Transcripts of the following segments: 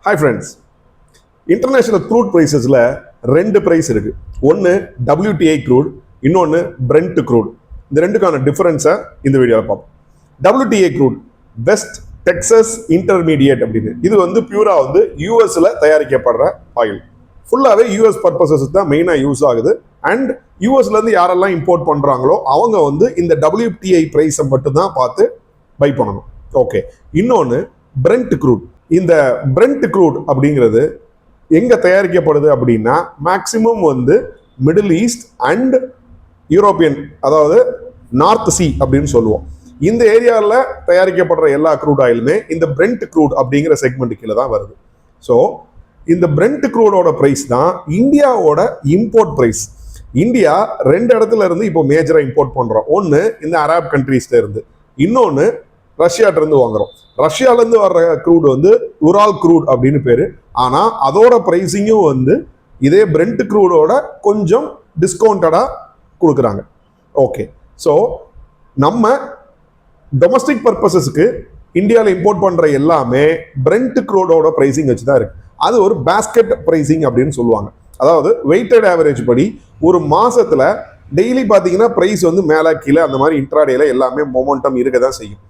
Hi friends, international crude ப்ரைஸஸில் ரெண்டு price இருக்கு. ஒன்று WTI க்ரூட், இன்னொன்று பிரெண்ட் க்ரூட். இந்த ரெண்டுக்கான டிஃபரன்ஸை இந்த வீடியோவில் பார்ப்போம். WTI crude West Texas Intermediate அப்படின்னு, இது வந்து பியூரா வந்து யூஎஸ்ல தயாரிக்கப்படுற ஆயில். ஃபுல்லாகவே யூஎஸ் பர்பஸஸ் தான் மெயினாக யூஸ் ஆகுது. அண்ட் யூஎஸ்லேருந்து யாரெல்லாம் இம்போர்ட் பண்ணுறாங்களோ அவங்க வந்து இந்த WTI ப்ரைஸை மட்டும்தான் பார்த்து பை பண்ணணும். ஓகே, இன்னொன்று பிரெண்ட் க்ரூட். இந்த பிரெண்ட் க்ரூட் அப்படிங்கிறது எங்க தயாரிக்கப்படுது அப்படின்னா மேக்சிமம் வந்து மிடில் ஈஸ்ட் அண்ட் யூரோப்பியன், அதாவது நார்த் சி அப்படின்னு சொல்லுவோம். இந்த ஏரியாவில் தயாரிக்கப்படுற எல்லா க்ரூட் ஆயிலுமே இந்த பிரெண்ட் க்ரூட் அப்படிங்கிற செக்மெண்ட் கீழே தான் வருது. ஸோ இந்த பிரெண்ட் க்ரூடோட ப்ரைஸ் தான் இந்தியாவோட இம்போர்ட் ப்ரைஸ். இந்தியா ரெண்டு இடத்துல இருந்து இப்போ மேஜரா இம்போர்ட் பண்றோம். ஒன்று இந்த அரப் கண்ட்ரீஸ்ல இருந்து, இன்னொன்று ரஷ்யாட்ட இருந்து வாங்குறோம். ரஷ்யால இருந்து வர்ற க்ரூட் வந்து உரால் க்ரூட் அப்படின்னு பேரு. ஆனா அதோட பிரைசிங்கும் வந்து இதே பிரெண்ட் க்ரூடோட கொஞ்சம் டிஸ்கவுண்டடா கொடுக்குறாங்க. ஓகே, ஸோ நம்ம டொமஸ்டிக் பர்பஸஸ்க்கு இந்தியாவில் இம்போர்ட் பண்ற எல்லாமே பிரெண்ட் க்ரூடோட பிரைசிங் வச்சு தான் இருக்கு. அது ஒரு பேஸ்கெட் பிரைசிங் அப்படின்னு சொல்லுவாங்க. அதாவது வெயிட்டட் ஆவரேஜ் படி ஒரு மாசத்துல டெய்லி பார்த்தீங்கன்னா ப்ரைஸ் வந்து மேலே கீழே அந்த மாதிரி இன்ட்ராடேல எல்லாமே மொமெண்டம் இருக்க தான் செய்யும்.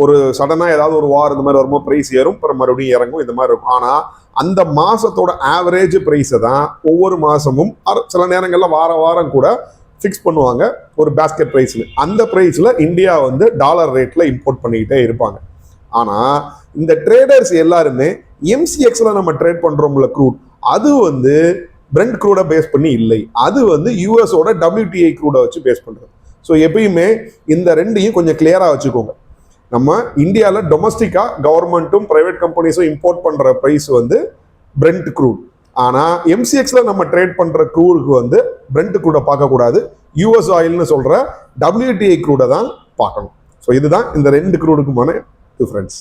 ஒரு சடனாக ஏதாவது ஒரு வார் இந்த மாதிரி வரும்போது ப்ரைஸ் ஏறும், அப்புறம் மறுபடியும் இறங்கும், இந்த மாதிரி இருக்கும். ஆனால் அந்த மாசத்தோட ஆவரேஜ் ப்ரைஸை தான் ஒவ்வொரு மாசமும் சில நேரங்களில் வாரம் கூட ஃபிக்ஸ் பண்ணுவாங்க ஒரு பேஸ்கெட் ப்ரைஸ்ல. அந்த ப்ரைஸில் இந்தியா வந்து டாலர் ரேட்டில் இம்போர்ட் பண்ணிக்கிட்டே இருப்பாங்க. ஆனால் இந்த ட்ரேடர்ஸ் எல்லாருமே MCXல நம்ம ட்ரேட் பண்றோம்ல க்ரூட், அது வந்து பிரெண்ட் க்ரூடை பேஸ் பண்ணி இல்லை, அது வந்து யூஎஸோட WTI க்ரூடை வச்சு பேஸ் பண்றது. ஸோ எப்பயுமே இந்த ரெண்டையும் கொஞ்சம் கிளியரா வச்சுக்கோங்க. நம்ம இந்தியாவில் டொமஸ்டிக்கா கவர்மெண்ட்டும் பிரைவேட் கம்பெனிஸும் இம்போர்ட் பண்ற பிரைஸ் வந்து பிரெண்ட் க்ரூட். ஆனா MCXல நம்ம ட்ரேட் பண்ற க்ரூடுக்கு வந்து பிரெண்ட் க்ரூடை பார்க்கக்கூடாது, யூஎஸ் ஆயில்னு சொல்ற WTI க்ரூடை தான் பார்க்கணும். ஸோ இதுதான் இந்த ரெண்டு க்ரூடுக்குமான டிஃபரன்ஸ்.